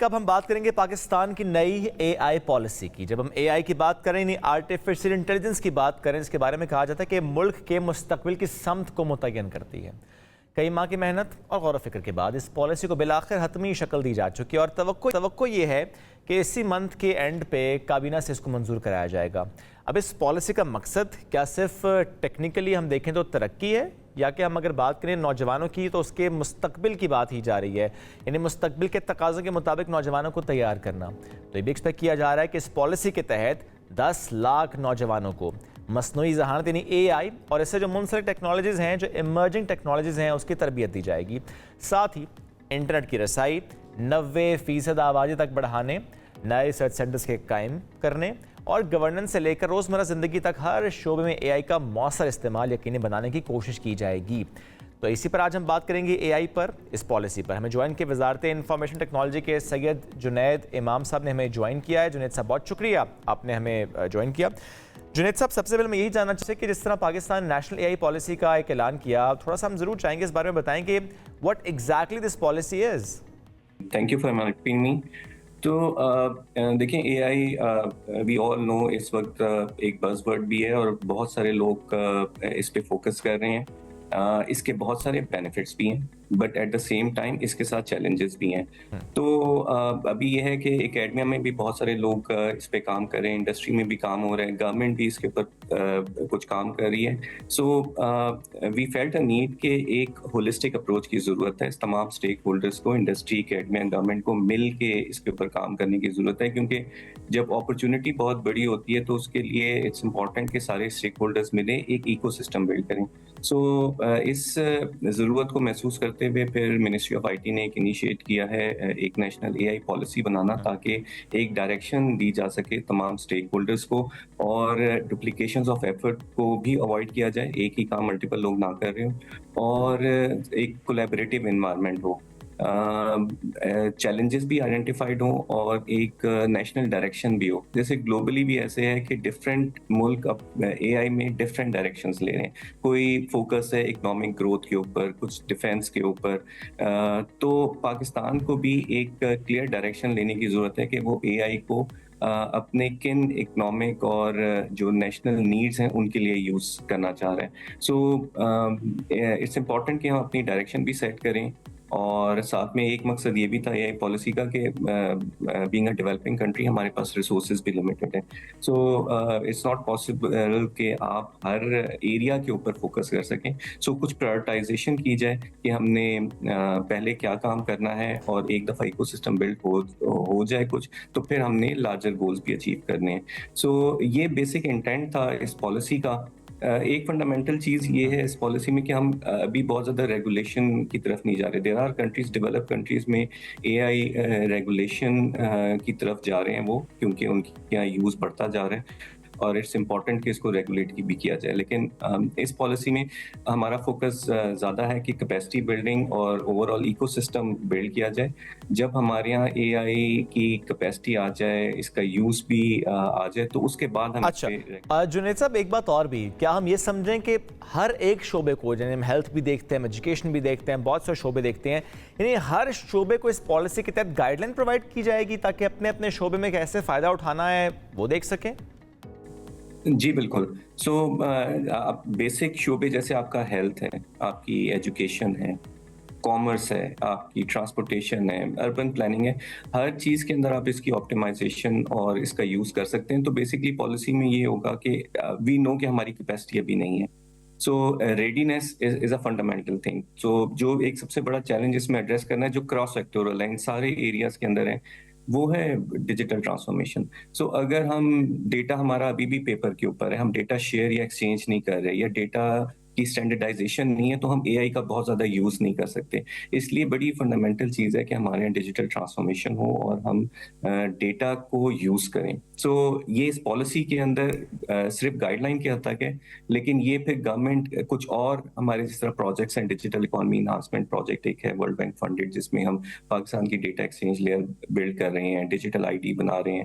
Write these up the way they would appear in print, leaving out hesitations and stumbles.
کب ہم بات کریں گے پاکستان کی نئی اے آئی پالیسی کی. جب ہم اے آئی کی بات کریں یعنی آرٹیفیشل انٹیلیجنس کی بات کریں، اس کے بارے میں کہا جاتا ہے کہ ملک کے مستقبل کی سمت کو متعین کرتی ہے. کئی ماہ کی محنت اور غور و فکر کے بعد اس پالیسی کو بالآخر حتمی شکل دی جا چکی ہے، اور توقع یہ ہے کہ اسی منتھ کے اینڈ پہ کابینہ سے اس کو منظور کرایا جائے گا. اب اس پالیسی کا مقصد کیا صرف ٹیکنیکلی ہم دیکھیں تو ترقی ہے، یا کہ ہم اگر بات کریں نوجوانوں کی تو اس کے مستقبل کی بات ہی جا رہی ہے، یعنی مستقبل کے تقاضوں کے مطابق نوجوانوں کو تیار کرنا. تو یہ بھی ایکسپیکٹ کیا جا رہا ہے کہ اس پالیسی کے تحت 10 لاکھ نوجوانوں کو مصنوعی ذہانت یعنی اے آئی اور اس سے جو منسلک ٹیکنالوجیز ہیں، جو ایمرجنگ ٹیکنالوجیز ہیں، اس کی تربیت دی جائے گی. ساتھ ہی انٹرنیٹ کی رسائی 90% آبادی تک بڑھانے، نئے ریسرچ سینٹرز کے قائم کرنے اور گورننس سے لے کر روزمرہ زندگی تک ہر شعبے میں اے آئی کا مؤثر استعمال یقینی بنانے کی کوشش کی جائے گی. تو اسی پر آج ہم بات کریں گے اے آئی پر، اس پالیسی پر. ہمیں جوائن کے وزارت انفارمیشن ٹیکنالوجی کے سید جنید امام صاحب نے ہمیں جوائن کیا ہے. جنید صاحب بہت شکریہ آپ نے ہمیں جوائن کیا. جنید صاحب سب سے پہلے میں یہی جاننا چاہتا کہ جس طرح Pakistan national A I policy کا ایک اعلان کیا، تھوڑا سا ہم ضرور چاہیں گے اس بارے میں بتائیں کہ what exactly this policy is. Thank you for inviting me. تو دیکھیں اے آئی وی آل نو اس وقت ایک بز ورڈ بھی ہے اور بہت سارے لوگ اس پہ فوکس کر رہے ہیں. اس کے بہت سارے بینیفٹس بھی ہیں but at the same time اس کے ساتھ چیلنجز بھی ہیں. تو ابھی یہ ہے کہ اکیڈمیا میں بھی بہت سارے لوگ اس پہ کام کر رہے ہیں، انڈسٹری میں بھی کام ہو رہا ہے، گورنمنٹ بھی اس کے اوپر کچھ کام کر رہی ہے. سو وی فیلٹ اے نیڈ کہ ایک ہولسٹک اپروچ کی ضرورت ہے. اس تمام اسٹیک ہولڈرس کو، انڈسٹری، اکیڈمیا، گورنمنٹ کو مل کے اس کے اوپر کام کرنے کی ضرورت ہے، کیونکہ جب اپرچونٹی بہت بڑی ہوتی ہے تو اس کے لیے اٹس امپورٹنٹ کہ سارے اسٹیک ہولڈرس ملیں، ایک ایکو سسٹم بلڈ کریں. سو اس ضرورت کو محسوس کرتے ہوئے پھر منسٹری آف آئی ٹی نے ایک انیشیٹ کیا ہے ایک نیشنل اے آئی پالیسی بنانا، تاکہ ایک ڈائریکشن دی جا سکے تمام اسٹیک ہولڈرس کو اور ڈپلیکیشنز آف ایفرٹ کو بھی اوائڈ کیا جائے، ایک ہی کام ملٹیپل لوگ نہ کر رہے ہوں، اور ایک کولیبریٹو انوائرمنٹ ہو، چیلنجز بھی آئیڈینٹیفائڈ ہوں اور ایک نیشنل ڈائریکشن بھی ہو. جیسے گلوبلی بھی ایسے ہے کہ ڈفرینٹ ملک اے آئی میں ڈفرینٹ ڈائریکشنز لے رہے ہیں. کوئی فوکس ہے اکنامک گروتھ کے اوپر، کچھ ڈیفینس کے اوپر. تو پاکستان کو بھی ایک کلیئر ڈائریکشن لینے کی ضرورت ہے کہ وہ اے آئی کو اپنے کن اکنامک اور جو نیشنل نیڈز ہیں ان کے لیے یوز کرنا چاہ رہے ہیں. سو اٹس امپورٹنٹ کہ ہم اپنی ڈائریکشن بھی سیٹ کریں، اور ساتھ میں ایک مقصد یہ بھی تھا اے آئی پالیسی کا کہ بینگ اے ڈیولپنگ کنٹری ہمارے پاس ریسورسز بھی لمیٹڈ ہیں. سو اٹس ناٹ پاسبل کہ آپ ہر ایریا کے اوپر فوکس کر سکیں. سو کچھ پرائورٹائزیشن کی جائے کہ ہم نے پہلے کیا کام کرنا ہے، اور ایک دفعہ ایکو سسٹم بلڈ ہو جائے کچھ تو پھر ہم نے لارجر گولز بھی اچیو کرنے ہیں. سو یہ بیسک انٹینٹ تھا اس پالیسی کا. ایک فنڈامنٹل چیز یہ ہے اس پالیسی میں کہ ہم ابھی بہت زیادہ ریگولیشن کی طرف نہیں جا رہے. There are countries, develop countries میں اے آئی ریگولیشن کی طرف جا رہے ہیں وہ، کیونکہ ان کے یہاں یوز بڑھتا جا رہا ہے اور اٹس امپورٹنٹ کہ اس کو ریگولیٹ بھی کیا جائے. لیکن اس پالیسی میں ہمارا فوکس زیادہ ہے کہ کیپیسٹی بلڈنگ اور overall ecosystem build کیا جائے. جب ہمارے یہاں اے آئی کی کیپیسٹی آ جائے، اس کا یوز بھی آ جائے، تو اس کے بعد ہم... اچھا جنید صاحب، ایک بات اور بھی، کیا ہم یہ سمجھیں کہ ہر ایک شعبے کو، یعنی ہم ہیلتھ بھی دیکھتے ہیں، ایجوکیشن بھی دیکھتے ہیں، بہت سے شعبے دیکھتے ہیں، یعنی ہر شعبے کو اس پالیسی کے تحت گائیڈ لائن پرووائڈ کی جائے گی تاکہ اپنے اپنے شعبے میں کیسے فائدہ اٹھانا ہے وہ دیکھ سکیں؟ جی بالکل. سو بیسک شعبے جیسے آپ کا ہیلتھ ہے، آپ کی ایجوکیشن ہے، کامرس ہے، آپ کی ٹرانسپورٹیشن ہے، اربن پلاننگ ہے، ہر چیز کے اندر آپ اس کی آپٹیمائزیشن اور اس کا یوز کر سکتے ہیں. تو بیسکلی پالیسی میں یہ ہوگا کہ وی نو کہ ہماری کیپیسٹی ابھی نہیں ہے. So readiness is a fundamental thing. So جو ایک سب سے بڑا چیلنج اس میں ایڈریس کرنا ہے، جو کراس سیکٹورل ہے، ان سارے ایریاز کے اندر ہے، وہ ہے ڈیجیٹل ٹرانسفارمیشن. سو اگر ہم ڈیٹا ہمارا ابھی بھی پیپر کے اوپر ہے، ہم ڈیٹا شیئر یا ایکسچینج نہیں کر رہے، یا ڈیٹا کی اسٹینڈرڈائزیشن نہیں ہے، تو ہم اے آئی کا بہت زیادہ یوز نہیں کر سکتے. اس لیے بڑی فنڈامنٹل چیز ہے کہ ہمارے یہاں ڈیجیٹل ٹرانسفارمیشن ہو اور ہم ڈیٹا کو یوز کریں. سو یہ اس پالیسی کے اندر صرف گائیڈ لائن کے حد تک ہے، لیکن یہ پھر گورنمنٹ کچھ اور ہمارے جس طرح پروجیکٹس ہیں، ڈیجیٹل اکانومی انہانسمنٹ پروجیکٹ ایک ہے ورلڈ بینک فنڈڈ، جس میں ہم پاکستان کی ڈیٹا ایکسچینج لیئر بلڈ کر رہے ہیں، ڈیجیٹل آئی ڈی بنا رہے ہیں.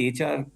HR